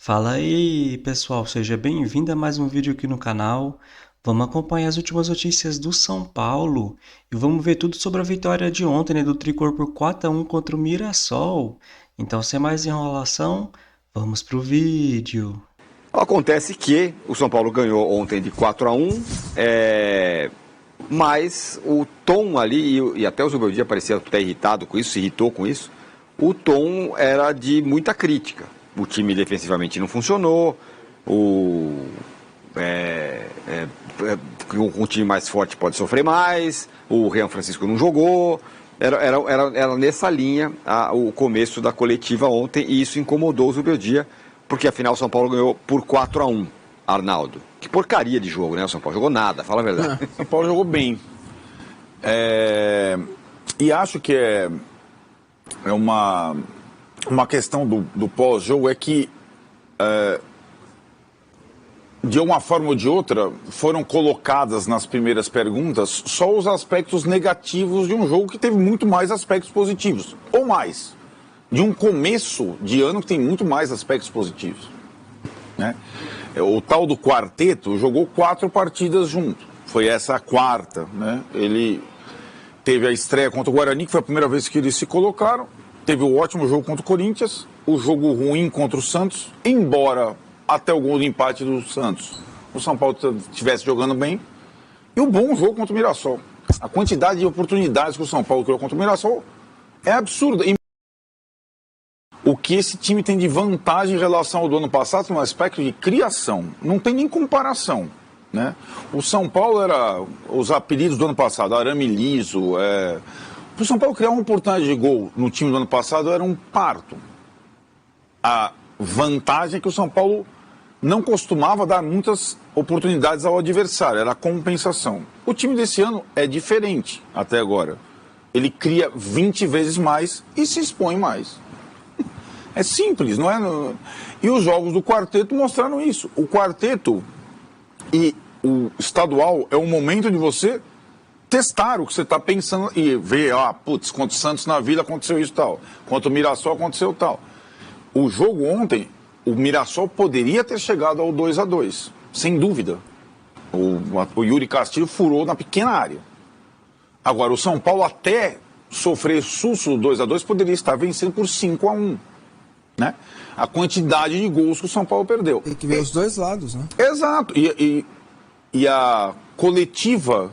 Fala aí, pessoal, seja bem-vindo a mais um vídeo aqui no canal. Vamos acompanhar as últimas notícias do São Paulo e vamos ver tudo sobre a vitória de ontem, né, do Tricolor por 4-1 contra o Mirassol. Então, sem mais enrolação, vamos pro vídeo. Acontece que o São Paulo ganhou ontem de 4-1, mas o tom ali, e até o Zubeldia parecia até irritado com isso, se irritou com isso, o tom era de muita crítica. O time defensivamente não funcionou, um time mais forte pode sofrer mais, o Rian Francisco não jogou. Era nessa linha o começo da coletiva ontem, e isso incomodou o Zubeldia, porque afinal o São Paulo ganhou por 4-1, Arnaldo. Que porcaria de jogo, né? O São Paulo jogou nada, fala a verdade. São Paulo jogou bem. E acho que é uma questão do pós-jogo, é que de uma forma ou de outra foram colocadas nas primeiras perguntas só os aspectos negativos de um jogo que teve muito mais aspectos positivos, ou mais, de um começo de ano que tem muito mais aspectos positivos, né? O tal do quarteto jogou 4 partidas junto, foi essa a quarta, né? Ele teve a estreia contra o Guarani, que foi a primeira vez que eles se colocaram, teve o ótimo jogo contra o Corinthians, o jogo ruim contra o Santos, embora até o gol de empate do Santos o São Paulo estivesse jogando bem, e o bom jogo contra o Mirassol. A quantidade de oportunidades que o São Paulo criou contra o Mirassol é absurda. O que esse time tem de vantagem em relação ao do ano passado no aspecto de criação, não tem nem comparação, né? O São Paulo era os apelidos do ano passado, arame liso. O São Paulo criar uma oportunidade de gol no time do ano passado era um parto. A vantagem é que o São Paulo não costumava dar muitas oportunidades ao adversário, era a compensação. O time desse ano é diferente até agora. Ele cria 20 vezes mais e se expõe mais. É simples, não é? E os jogos do quarteto mostraram isso. O quarteto e o estadual é o momento de você testar o que você está pensando e ver, contra o Santos na Vila aconteceu isso tal, contra o Mirassol aconteceu tal. O jogo ontem, o Mirassol poderia ter chegado ao 2-2, sem dúvida. O Yuri Castilho furou na pequena área. Agora, o São Paulo, até sofrer susto do 2-2, poderia estar vencendo por 5-1. Né? A quantidade de gols que o São Paulo perdeu. Tem que ver os dois lados, né? Exato. E a coletiva,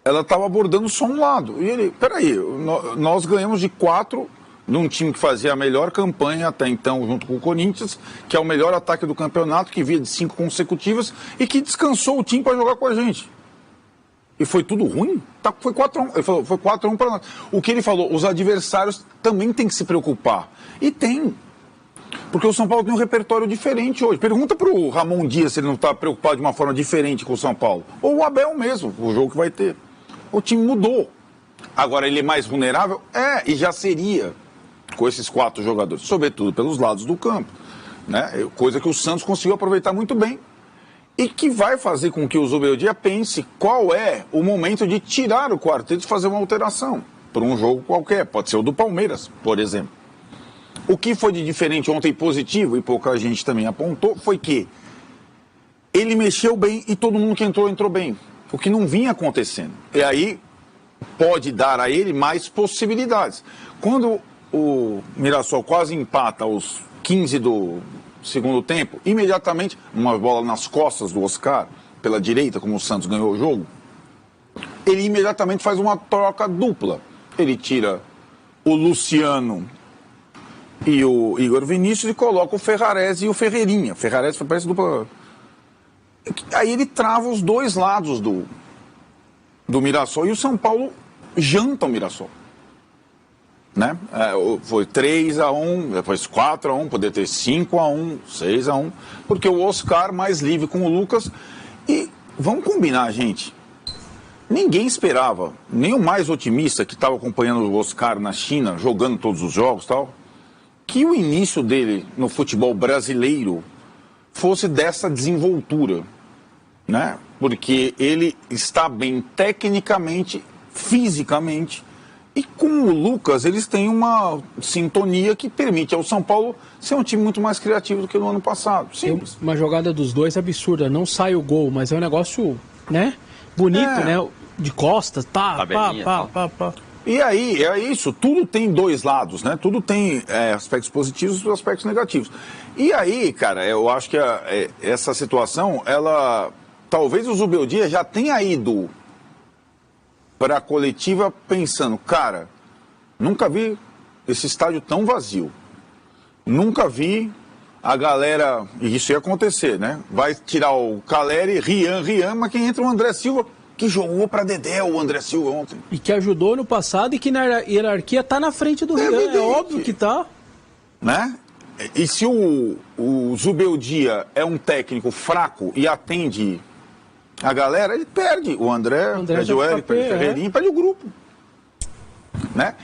ela estava abordando só um lado. E ele, peraí, nós ganhamos de 4 num time que fazia a melhor campanha até então, junto com o Corinthians, que é o melhor ataque do campeonato, que via de 5 consecutivas e que descansou o time para jogar com a gente. E foi tudo ruim? Foi 4-1. Ele falou, foi 4-1 para nós. O que ele falou, os adversários também têm que se preocupar. E tem. Porque o São Paulo tem um repertório diferente hoje. Pergunta para o Ramon Dias se ele não está preocupado de uma forma diferente com o São Paulo. Ou o Abel mesmo, o jogo que vai ter. O time mudou. Agora ele é mais vulnerável? E já seria com esses 4 jogadores, sobretudo pelos lados do campo, né? Coisa que o Santos conseguiu aproveitar muito bem e que vai fazer com que o Zubeldia pense qual é o momento de tirar o quarteto e fazer uma alteração para um jogo qualquer, pode ser o do Palmeiras, por exemplo. O que foi de diferente ontem positivo, e pouca gente também apontou, foi que ele mexeu bem e todo mundo que entrou bem, o que não vinha acontecendo. E aí pode dar a ele mais possibilidades. Quando o Mirassol quase empata aos 15 do segundo tempo, imediatamente, uma bola nas costas do Oscar, pela direita, como o Santos ganhou o jogo, ele imediatamente faz uma troca dupla. Ele tira o Luciano e o Igor Vinícius e coloca o Ferrarese e o Ferreirinha. Ferrarese parece dupla. Aí ele trava os dois lados do Mirassol e o São Paulo janta o Mirassol. Né? Foi 3-1, depois 4-1, poderia ter 5-1, 6-1, porque o Oscar mais livre com o Lucas. E vamos combinar, gente. Ninguém esperava, nem o mais otimista que estava acompanhando o Oscar na China, jogando todos os jogos e tal, que o início dele no futebol brasileiro fosse dessa desenvoltura, né? Porque ele está bem tecnicamente, fisicamente, E com o Lucas, eles têm uma sintonia que permite ao São Paulo ser um time muito mais criativo do que no ano passado. Simples. Uma jogada dos dois absurda. Não sai o gol, mas é um negócio, né? Bonito, né? De costas, pá. E aí, é isso. Tudo tem dois lados, né? Tudo tem aspectos positivos e aspectos negativos. E aí, cara, eu acho que essa situação, talvez o Zubeldia já tenha ido para a coletiva pensando, cara, nunca vi esse estádio tão vazio. Nunca vi a galera, e isso ia acontecer, né? Vai tirar o Caleri, Rian, mas quem entra é o André Silva, que jogou para Dedé o André Silva ontem. E que ajudou no passado e que na hierarquia tá na frente do Rian, é óbvio que tá. Né? E se o Zubeldia é um técnico fraco e atende a galera, ele perde. O André perde o Eric, perde o Ferreirinha, perde o grupo. Né?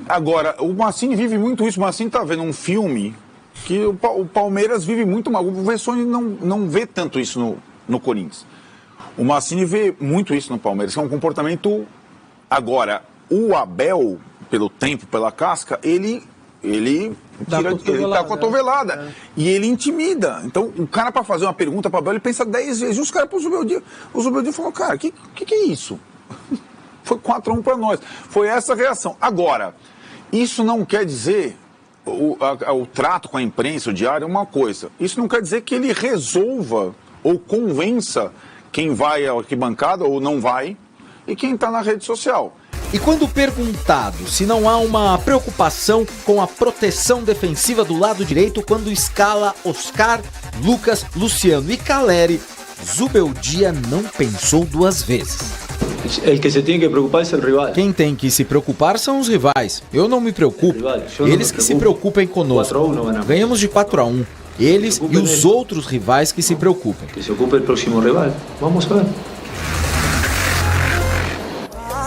Agora, o Mancini vive muito isso. O Mancini está vendo um filme que o Palmeiras vive muito mal. O Vessone não vê tanto isso no Corinthians. O Mancini vê muito isso no Palmeiras, que é um comportamento... Agora, o Abel, pelo tempo, pela casca, ele dá a cotovelada. E ele intimida. Então, o cara, para fazer uma pergunta para o Abel, ele pensa 10 vezes. E os caras, o Zubeldia falou, cara, o que é isso? Foi 4-1 para nós. Foi essa a reação. Agora, isso não quer dizer, o trato com a imprensa, o diário, é uma coisa. Isso não quer dizer que ele resolva ou convença quem vai à arquibancada ou não vai e quem está na rede social. E quando perguntado se não há uma preocupação com a proteção defensiva do lado direito quando escala Oscar, Lucas, Luciano e Caleri, Zubeldia não pensou duas vezes. El que se tem que preocupar é o rival. Quem tem que se preocupar são os rivais. Eu não me preocupo. Eles que se preocupem conosco. Ganhamos de 4-1. Eles e os outros rivais que se preocupem. Que se ocupe o próximo rival. Vamos ver.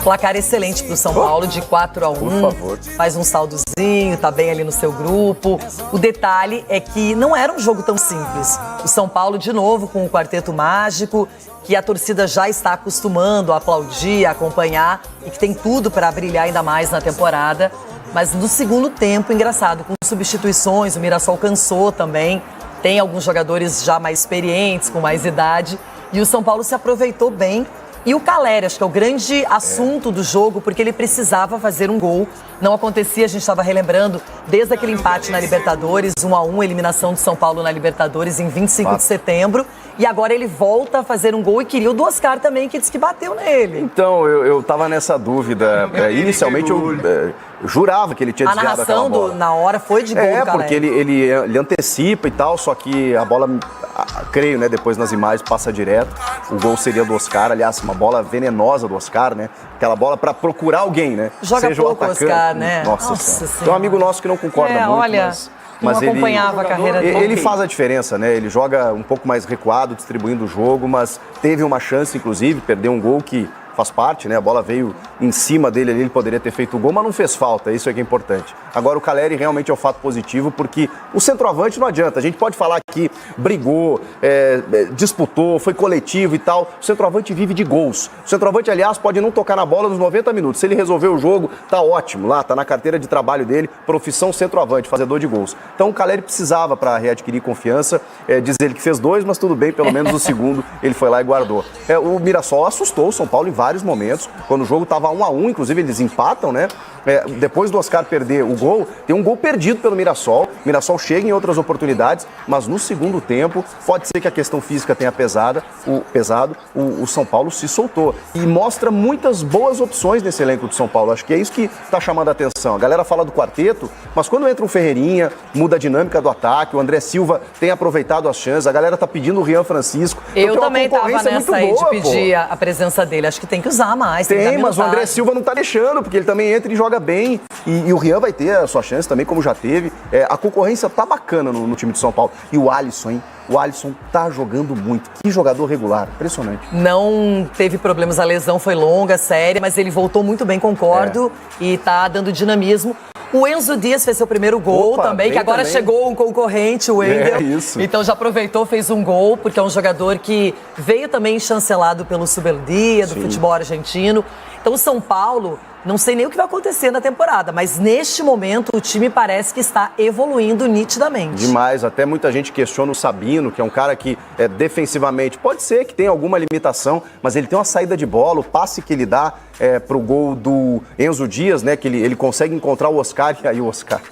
Placar excelente para o São Paulo, de 4-1. Por favor. Faz um saldozinho, tá bem ali no seu grupo. O detalhe é que não era um jogo tão simples. O São Paulo, de novo, com o Quarteto Mágico, que a torcida já está acostumando a aplaudir, a acompanhar e que tem tudo para brilhar ainda mais na temporada. Mas no segundo tempo, engraçado, com substituições, o Mirassol cansou também. Tem alguns jogadores já mais experientes, com mais idade. E o São Paulo se aproveitou bem. E o Caleri, acho que é o grande assunto do jogo, porque ele precisava fazer um gol. Não acontecia, a gente estava relembrando, desde aquele empate na Libertadores, 1-1, eliminação do São Paulo na Libertadores em 25 de setembro. E agora ele volta a fazer um gol e queria o do Oscar também, que disse que bateu nele. Então, eu tava nessa dúvida. Inicialmente eu jurava que ele tinha desviado aquela bola. A narração na hora foi de gol do Caleri. Porque ele antecipa e tal, só que a bola, creio, né, depois nas imagens passa direto. O gol seria do Oscar, aliás, uma bola venenosa do Oscar, né? Aquela bola pra procurar alguém, né? Joga seja pouco o atacante. Oscar, né? Nossa Senhora. Tem um amigo nosso que não concorda muito, olha, mas não acompanhava a carreira dele. Ele faz a diferença, né? Ele joga um pouco mais recuado, distribuindo o jogo, mas teve uma chance, inclusive, perdeu um gol que faz parte, né? A bola veio em cima dele ali, ele poderia ter feito o gol, mas não fez falta, isso é que é importante. Agora o Caleri realmente é um fato positivo, porque o centroavante não adianta, a gente pode falar que brigou, disputou, foi coletivo e tal, o centroavante vive de gols. O centroavante, aliás, pode não tocar na bola nos 90 minutos, se ele resolver o jogo, tá ótimo, lá, tá na carteira de trabalho dele, profissão centroavante, fazedor de gols. Então o Caleri precisava para readquirir confiança, diz ele que fez 2, mas tudo bem, pelo menos o segundo ele foi lá e guardou. O Mirassol assustou o São Paulo em vários momentos, quando o jogo estava 1-1, inclusive eles empatam, né? Depois do Oscar perder o gol, tem um gol perdido pelo Mirassol. O Mirassol chega em outras oportunidades, mas no segundo tempo, pode ser que a questão física tenha pesado, o São Paulo se soltou. E mostra muitas boas opções nesse elenco do São Paulo. Acho que é isso que está chamando a atenção. A galera fala do quarteto, mas quando entra um Ferreirinha, muda a dinâmica do ataque, o André Silva tem aproveitado as chances, a galera tá pedindo o Rian Francisco. Eu também estava nessa aí de pedir a presença dele. Acho que tem que usar mais. Tem, mas o André Silva não tá deixando, porque ele também entra e joga bem. E o Rian vai ter a sua chance também, como já teve. A concorrência tá bacana no time de São Paulo. E o Alisson, hein? O Alisson tá jogando muito. Que jogador regular, impressionante. Não teve problemas, a lesão foi longa, séria, mas ele voltou muito bem, concordo, e tá dando dinamismo. O Enzo Dias fez seu primeiro gol também, que agora chegou um concorrente, o Wendel. Isso. Então já aproveitou, fez um gol, porque é um jogador que veio também chancelado pelo Zubeldia, do futebol argentino. Então o São Paulo Não sei nem o que vai acontecer na temporada, mas neste momento o time parece que está evoluindo nitidamente. Demais, até muita gente questiona o Sabino, que é um cara que defensivamente pode ser que tenha alguma limitação, mas ele tem uma saída de bola, o passe que ele dá pro gol do Enzo Dias, né, que ele consegue encontrar o Oscar, e aí o Oscar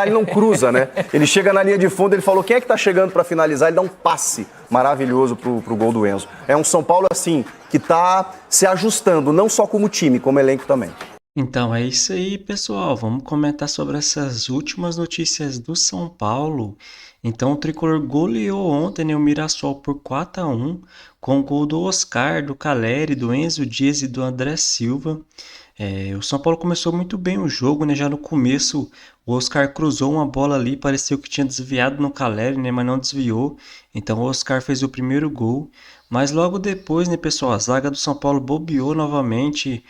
ele não cruza, né? Ele chega na linha de fundo, ele falou, quem é que tá chegando para finalizar? Ele dá um passe maravilhoso pro gol do Enzo. É um São Paulo, assim, que tá se ajustando, não só como time, como elenco também. Então é isso aí, pessoal. Vamos comentar sobre essas últimas notícias do São Paulo. Então o Tricolor goleou ontem, né, o Mirassol por 4-1, com o gol do Oscar, do Caleri, do Enzo Dias e do André Silva. O São Paulo começou muito bem o jogo, né? Já no começo o Oscar cruzou uma bola ali, pareceu que tinha desviado no Caleri, né? Mas não desviou. Então o Oscar fez o primeiro gol. Mas logo depois, né, pessoal, a zaga do São Paulo bobeou novamente.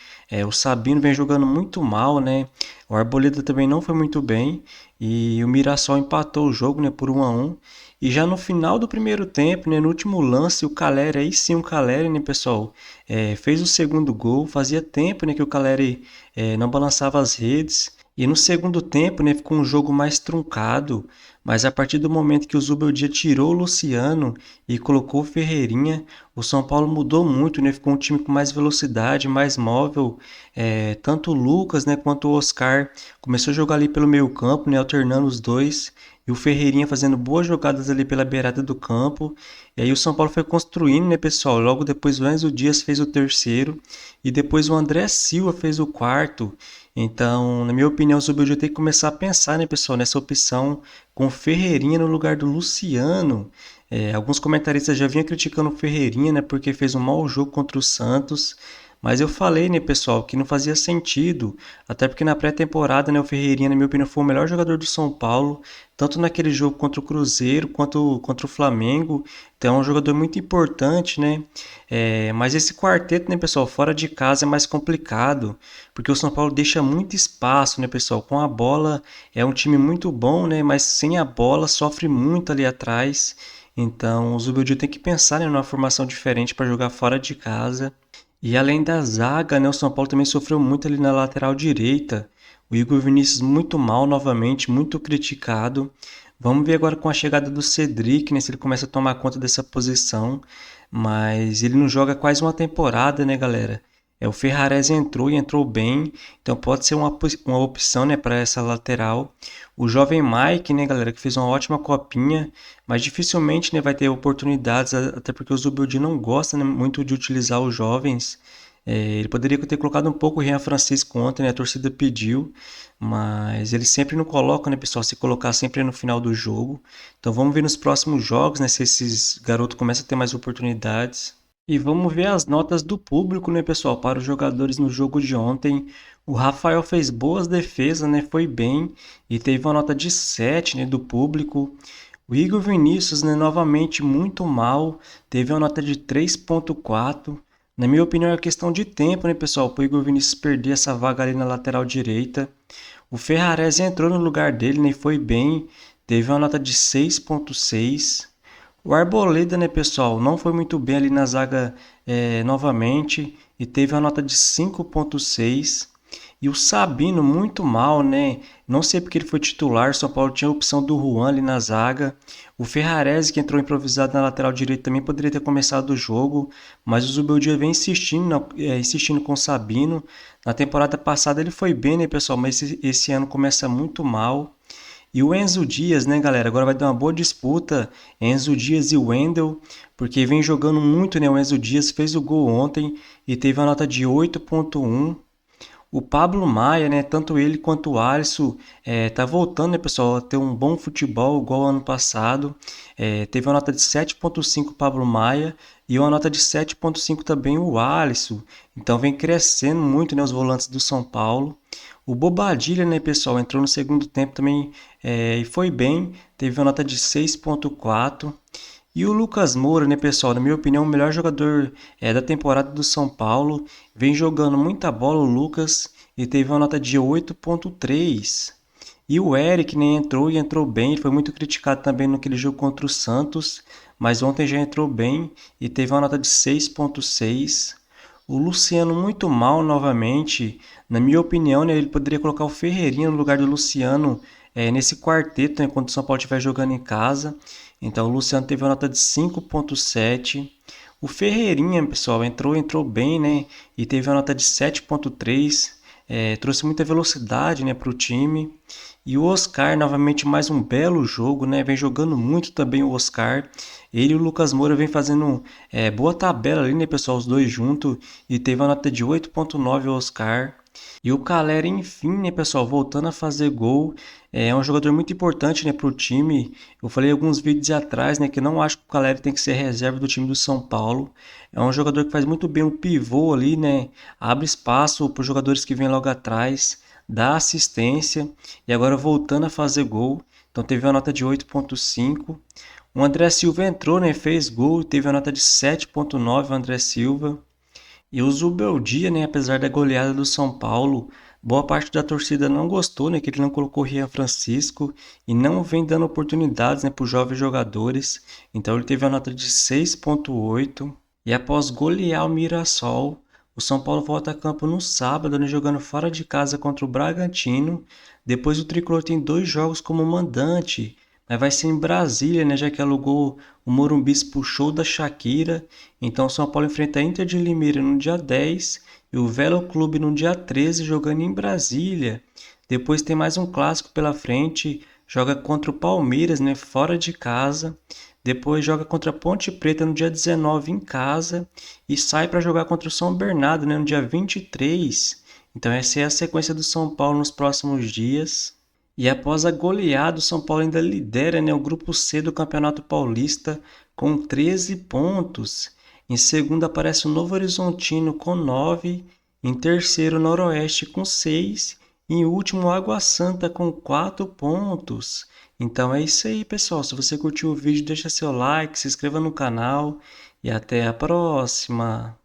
O Sabino vem jogando muito mal, né? O Arboleda também não foi muito bem. E o Mirassol empatou o jogo, né, por 1-1. E já no final do primeiro tempo, né, no último lance, o Caleri, aí sim o Caleri, né, pessoal, fez o segundo gol. Fazia tempo, né, que o Caleri não balançava as redes. E no segundo tempo, né, ficou um jogo mais truncado, mas a partir do momento que o Zubeldia tirou o Luciano e colocou o Ferreirinha, o São Paulo mudou muito, né, ficou um time com mais velocidade, mais móvel, tanto o Lucas, né, quanto o Oscar começou a jogar ali pelo meio campo, né, alternando os dois, e o Ferreirinha fazendo boas jogadas ali pela beirada do campo. E aí o São Paulo foi construindo, né, pessoal? Logo depois o Enzo Dias fez o terceiro e depois o André Silva fez o quarto. Então, na minha opinião, o Zubeldia tem que começar a pensar, né, pessoal, nessa opção com o Ferreirinha no lugar do Luciano. Alguns comentaristas já vinham criticando o Ferreirinha, né, porque fez um mau jogo contra o Santos. Mas eu falei, né, pessoal, que não fazia sentido, até porque na pré-temporada, né, o Ferreirinha, na minha opinião, foi o melhor jogador do São Paulo, tanto naquele jogo contra o Cruzeiro, quanto contra o Flamengo. Então é um jogador muito importante, né? Mas esse quarteto, né, pessoal, fora de casa é mais complicado, porque o São Paulo deixa muito espaço, né, pessoal? Com a bola é um time muito bom, né, mas sem a bola sofre muito ali atrás. Então o Zubeldia tem que pensar, né, numa formação diferente para jogar fora de casa. E além da zaga, né, o São Paulo também sofreu muito ali na lateral direita. O Igor Vinícius muito mal novamente, muito criticado. Vamos ver agora com a chegada do Cedric, né, se ele começa a tomar conta dessa posição. Mas ele não joga quase uma temporada, né, galera? O Ferrarese entrou e entrou bem, então pode ser uma opção, né, para essa lateral. O jovem Mike, né, galera, que fez uma ótima copinha, mas dificilmente, né, vai ter oportunidades, até porque o Zubeldia não gosta, né, muito de utilizar os jovens. Ele poderia ter colocado um pouco o Rian Francisco ontem, né, a torcida pediu, mas ele sempre não coloca, né, pessoal, se colocar sempre no final do jogo. Então vamos ver nos próximos jogos, né, se esses garotos começam a ter mais oportunidades. E vamos ver as notas do público, né, pessoal, para os jogadores no jogo de ontem. O Rafael fez boas defesas, né, foi bem e teve uma nota de 7, né, do público. O Igor Vinícius, né, novamente muito mal, teve uma nota de 3.4. Na minha opinião é questão de tempo, né, pessoal, para o Igor Vinícius perder essa vaga ali na lateral direita. O Ferrarese entrou no lugar dele, né, e foi bem, teve uma nota de 6.6. O Arboleda, né, pessoal, não foi muito bem ali na zaga novamente e teve uma nota de 5.6. E o Sabino muito mal, né? Não sei porque ele foi titular, o São Paulo tinha a opção do Juan ali na zaga. O Ferrarese, que entrou improvisado na lateral direita, também poderia ter começado o jogo, mas o Zubeldia vem insistindo com o Sabino. Na temporada passada ele foi bem, né, pessoal, mas esse ano começa muito mal. E o Enzo Dias, né, galera? Agora vai dar uma boa disputa, Enzo Dias e Wendel, porque vem jogando muito, né? O Enzo Dias fez o gol ontem e teve uma nota de 8.1. O Pablo Maia, né, tanto ele quanto o Alisson, tá voltando, né, pessoal, a ter um bom futebol igual ano passado. Teve uma nota de 7.5 Pablo Maia e uma nota de 7.5 também o Alisson. Então vem crescendo muito, né, os volantes do São Paulo. O Bobadilha, né, pessoal, entrou no segundo tempo também e foi bem, teve uma nota de 6.4. E o Lucas Moura, né, pessoal, na minha opinião, o melhor jogador da temporada do São Paulo. Vem jogando muita bola o Lucas e teve uma nota de 8.3. E o Eric, né, entrou e entrou bem, foi muito criticado também naquele jogo contra o Santos, mas ontem já entrou bem e teve uma nota de 6.6. O Luciano muito mal novamente. Na minha opinião, né, ele poderia colocar o Ferreirinha no lugar do Luciano nesse quarteto, né, quando o São Paulo estiver jogando em casa. Então o Luciano teve uma nota de 5,7. O Ferreirinha, pessoal, entrou bem, né? E teve uma nota de 7,3. Trouxe muita velocidade, né, para o time. E o Oscar, novamente, mais um belo jogo, né? Vem jogando muito também o Oscar. Ele e o Lucas Moura vem fazendo boa tabela ali, né, pessoal? Os dois juntos. E teve uma nota de 8,9 o Oscar. E o Caleri, enfim, né, pessoal, voltando a fazer gol. É um jogador muito importante, né, para o time. Eu falei alguns vídeos atrás, né, que eu não acho que o Caleri tem que ser reserva do time do São Paulo. É um jogador que faz muito bem o pivô ali, né? Abre espaço para os jogadores que vêm logo atrás, dá assistência. E agora voltando a fazer gol. Então teve uma nota de 8,5. O André Silva entrou, né, fez gol, teve uma nota de 7,9 o André Silva. E o Zubeldia, né, apesar da goleada do São Paulo, boa parte da torcida não gostou, né, que ele não colocou o Rian Francisco e não vem dando oportunidades, né, para os jovens jogadores. Então ele teve a nota de 6,8. E após golear o Mirassol, o São Paulo volta a campo no sábado, né, jogando fora de casa contra o Bragantino. Depois o Tricolor tem 2 jogos como mandante, mas vai ser em Brasília, né, já que alugou o Morumbi pro show da Shakira. Então o São Paulo enfrenta a Inter de Limeira no dia 10 e o Velo Clube no dia 13, jogando em Brasília. Depois tem mais um clássico pela frente, joga contra o Palmeiras, né, fora de casa. Depois joga contra a Ponte Preta no dia 19 em casa e sai para jogar contra o São Bernardo, né, no dia 23. Então essa é a sequência do São Paulo nos próximos dias. E após a goleada, o São Paulo ainda lidera, né, o grupo C do Campeonato Paulista com 13 pontos. Em segundo aparece o Novo Horizontino com 9, em terceiro o Noroeste com 6 e em último o Água Santa com 4 pontos. Então é isso aí, pessoal. Se você curtiu o vídeo, deixa seu like, se inscreva no canal e até a próxima.